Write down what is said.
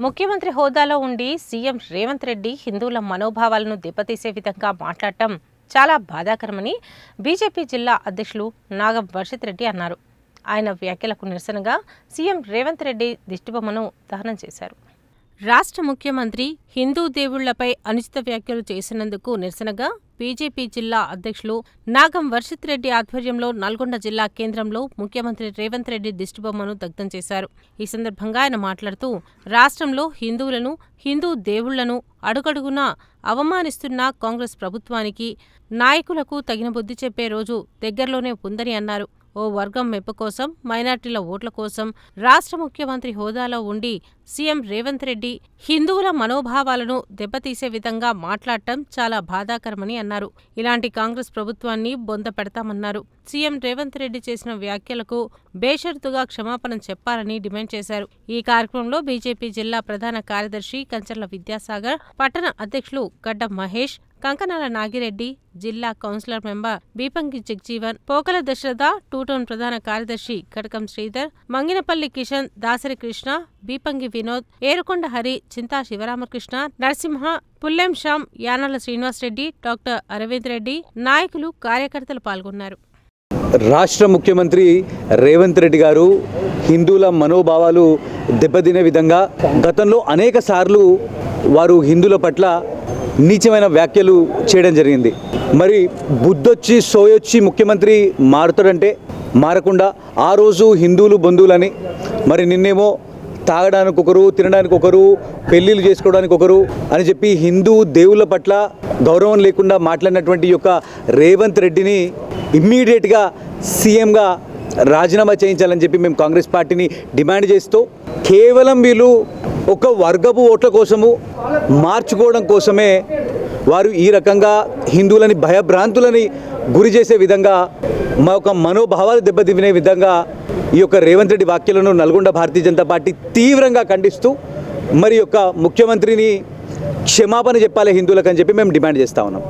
ముఖ్యమంత్రి హోదాలో ఉండి సీఎం రేవంత్ రెడ్డి హిందువుల మనోభావాలను దెబ్బతీసే విధంగా మాట్లాడటం చాలా బాధాకరమని బీజేపీ జిల్లా అధ్యక్షులు నాగం వర్షిత్ రెడ్డి అన్నారు. ఆయన వ్యాఖ్యలకు నిరసనగా సీఎం రేవంత్ రెడ్డి దిష్టిబొమ్మను దహనం చేశారు. రాష్ట్ర ముఖ్యమంత్రి హిందూ దేవుళ్లపై అనుచిత వ్యాఖ్యలు చేసినందుకు నిరసనగా బీజేపీ జిల్లా అధ్యక్షులు నాగం వర్షిత్ రెడ్డి ఆధ్వర్యంలో నల్గొండ జిల్లా కేంద్రంలో ముఖ్యమంత్రి రేవంత్ రెడ్డి దిష్టిబొమ్మను దగ్ధం చేశారు. ఈ సందర్భంగా ఆయన మాట్లాడుతూ రాష్ట్రంలో హిందువులను, హిందూ దేవుళ్లను అడుగడుగునా అవమానిస్తున్న కాంగ్రెస్ ప్రభుత్వానికి, నాయకులకు తగిన బుద్ధి చెప్పే రోజు దగ్గరలోనే ఉందని అన్నారు. ఓ వర్గం మెప్పు కోసం, మైనార్టీల ఓట్ల కోసం రాష్ట్ర ముఖ్యమంత్రి హోదాలో ఉండి సీఎం రేవంత్ రెడ్డి హిందువుల మనోభావాలను దెబ్బతీసే విధంగా మాట్లాడటం చాలా బాధాకరమని అన్నారు. ఇలాంటి కాంగ్రెస్ ప్రభుత్వాన్ని బొంద పెడతామన్నారు. సీఎం రేవంత్ రెడ్డి చేసిన వ్యాఖ్యలకు బేషరతుగా క్షమాపణ చెప్పాలని డిమాండ్ చేశారు. ఈ కార్యక్రమంలో బీజేపీ జిల్లా ప్రధాన కార్యదర్శి కంచర్ల విద్యాసాగర్, పట్టణ అధ్యక్షులు గడ్డ మహేష్, కంకనాల నాగిరెడ్డి, జిల్లా councillor member Bipangi Jagjivan, Pokala Dasaratha, two town ప్రధాన కార్యదర్శి కటకం శ్రీధర్, మంగినపల్లి కిషన్, దాసరి కృష్ణ, బీపంగి వినోద్, ఏరుకొండ హరి, చింతా శివరామకృష్ణ, నరసింహ, పుల్లెం శ్యామ్, యానాల శ్రీనివాసరెడ్డి, డాక్టర్ అరవింద్ రెడ్డి, నాయకులు, కార్యకర్తలు పాల్గొన్నారు. రాష్ట్ర ముఖ్యమంత్రి రేవంత్ రెడ్డి గారు హిందువుల మనోభావాలు దెబ్బతినే విధంగా గతంలో అనేక సార్లు వారు హిందువుల పట్ల నీచమైన వ్యాఖ్యలు చేయడం జరిగింది. మరి బుద్ధొచ్చి సోయొచ్చి ముఖ్యమంత్రి మారుతాడంటే మారకుండా ఆ రోజు హిందువులు బంధువులని, మరి నిన్నేమో తాగడానికి ఒకరు, తినడానికి ఒకరు, పెళ్ళిళ్ళు చేసుకోవడానికి ఒకరు అని చెప్పి హిందూ దేవుళ్ళ పట్ల గౌరవం లేకుండా మాట్లాడినటువంటి యొక్క రేవంత్ రెడ్డిని ఇమ్మీడియట్గా సీఎంగా రాజీనామా చేయించాలని చెప్పి మేము కాంగ్రెస్ పార్టీని డిమాండ్ చేస్తూ, కేవలం వీళ్ళు ఒక వర్గపు ఓట్ల కోసము మార్చుకోవడం కోసమే వారు ఈ రకంగా హిందువులని భయభ్రాంతులని గురి చేసే విధంగా, మా యొక్క మనోభావాలు దెబ్బతినే విధంగా ఈ యొక్క రేవంత్ రెడ్డి వ్యాఖ్యలను నల్గొండ భారతీయ జనతా పార్టీ తీవ్రంగా ఖండిస్తూ మరి యొక్క ముఖ్యమంత్రిని క్షమాపణ చెప్పాలి హిందువులకు అని చెప్పి మేము డిమాండ్ చేస్తూ ఉన్నాం.